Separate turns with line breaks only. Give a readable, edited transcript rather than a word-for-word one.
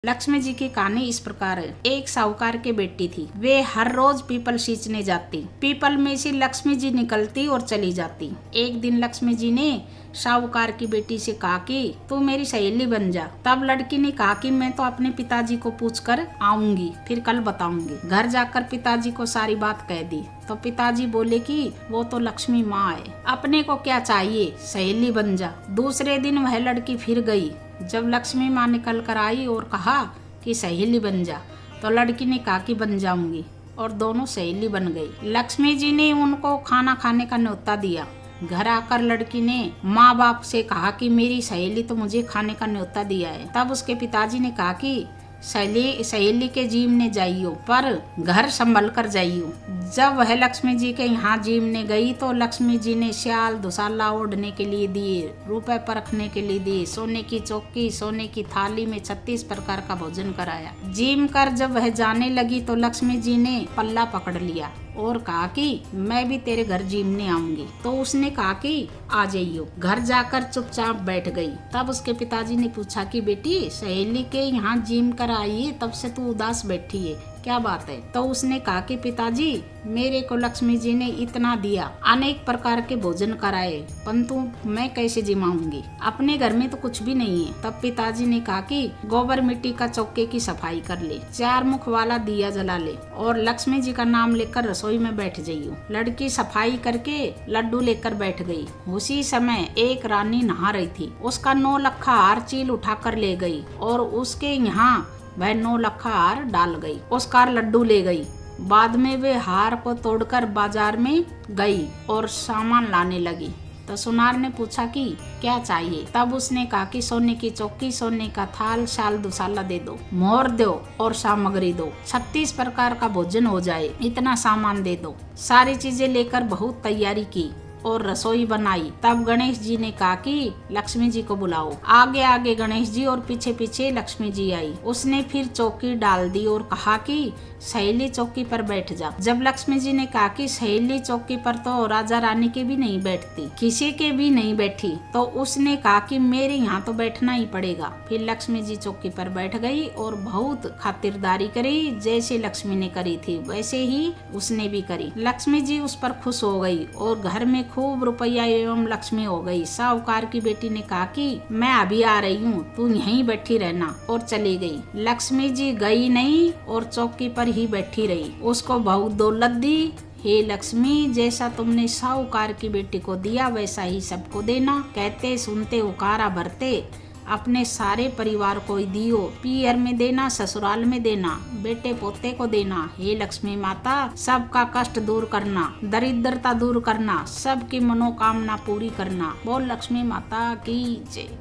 लक्ष्मी जी की कहानी इस प्रकार है। एक साहूकार की बेटी थी। वे हर रोज पीपल सींचने जाती। पीपल में से लक्ष्मी जी निकलती और चली जाती। एक दिन लक्ष्मी जी ने साहूकार की बेटी से कहा कि तू मेरी सहेली बन जा। तब लड़की ने कहा कि मैं तो अपने पिताजी को पूछकर आऊंगी, फिर कल बताऊंगी। घर जाकर पिताजी को सारी बात कह दी तो पिताजी बोले कि वो तो लक्ष्मी माँ है, अपने को क्या चाहिए, सहेली बन जा। दूसरे दिन वह लड़की फिर गई। जब लक्ष्मी माँ निकल कर आई और कहा कि सहेली बन जा, तो लड़की ने कहा कि बन जाऊंगी, और दोनों सहेली बन गई। लक्ष्मी जी ने उनको खाना खाने का न्योता दिया। घर आकर लड़की ने माँ बाप से कहा कि मेरी सहेली तो मुझे खाने का न्योता दिया है। तब उसके पिताजी ने कहा कि सहेली के जीमने जाइयो, पर घर संभल कर जाइयो। जब वह लक्ष्मी जी के यहाँ जीमने गई तो लक्ष्मी जी ने श्याल दुसाला ओढ़ने के लिए दिए, रुपए परखने के लिए दिए, सोने की चौकी, सोने की थाली में 36 प्रकार का भोजन कराया। जीम कर जब वह जाने लगी तो लक्ष्मी जी ने पल्ला पकड़ लिया और कहा कि मैं भी तेरे घर जीमने आऊंगी। तो उसने कहा कि आ जाइयो। घर जाकर चुपचाप बैठ गई। तब उसके पिताजी ने पूछा कि बेटी, सहेली के यहाँ जीम कर आई है, तब से तू उदास बैठी है, क्या बात है? तो उसने कहा कि पिताजी, मेरे को लक्ष्मी जी ने इतना दिया, अनेक प्रकार के भोजन कराए, परंतु मैं कैसे जिमाऊंगी, अपने घर में तो कुछ भी नहीं है। तब पिताजी ने कहा कि गोबर मिट्टी का चौके की सफाई कर ले, 4 मुख वाला दिया जला ले और लक्ष्मी जी का नाम लेकर रसोई में बैठ जाइयो। लड़की सफाई करके लड्डू लेकर बैठ गई। उसी समय एक रानी नहा रही थी। उसका 9 लखा हार चील उठाकर ले गई और उसके यहाँ वह 9 लखा हार डाल गई। उसका लड्डू ले गई। बाद में वे हार को तोड़कर बाजार में गई और सामान लाने लगी। तो सुनार ने पूछा कि क्या चाहिए? तब उसने कहा कि सोने की चौकी, सोने का थाल, शाल दुसाला दे दो, मोहर दो और सामग्री दो, 36 प्रकार का भोजन हो जाए, इतना सामान दे दो। सारी चीजें लेकर बहुत तैयारी की और रसोई बनाई। तब गणेश जी ने कहा कि लक्ष्मी जी को बुलाओ। आगे आगे गणेश जी और पीछे पीछे लक्ष्मी जी आई। उसने फिर चौकी डाल दी और कहा कि सहेली चौकी पर बैठ जा। जब लक्ष्मी जी ने कहा कि सहेली चौकी पर तो राजा रानी के भी नहीं बैठती, किसी के भी नहीं बैठी, तो उसने कहा कि मेरे यहाँ तो बैठना ही पड़ेगा। फिर लक्ष्मी जी चौकी पर बैठ गई और बहुत खातिरदारी करी। जैसे लक्ष्मी ने करी थी वैसे ही उसने भी करी। लक्ष्मी जी उस पर खुश हो गई और घर में खूब रुपया एवं लक्ष्मी हो गई। साहूकार की बेटी ने कहा कि मैं अभी आ रही हूँ, तू यहीं बैठी रहना, और चली गई। लक्ष्मी जी गई नहीं और चौकी पर ही बैठी रही। उसको बहुत दौलत दी। हे लक्ष्मी, जैसा तुमने साहूकार की बेटी को दिया वैसा ही सबको देना। कहते सुनते उकारा भरते अपने सारे परिवार को दियो। पियर में देना, ससुराल में देना, बेटे पोते को देना। हे लक्ष्मी माता, सबका कष्ट दूर करना, दरिद्रता दूर करना, सबकी मनोकामना पूरी करना। बोल लक्ष्मी माता की जय।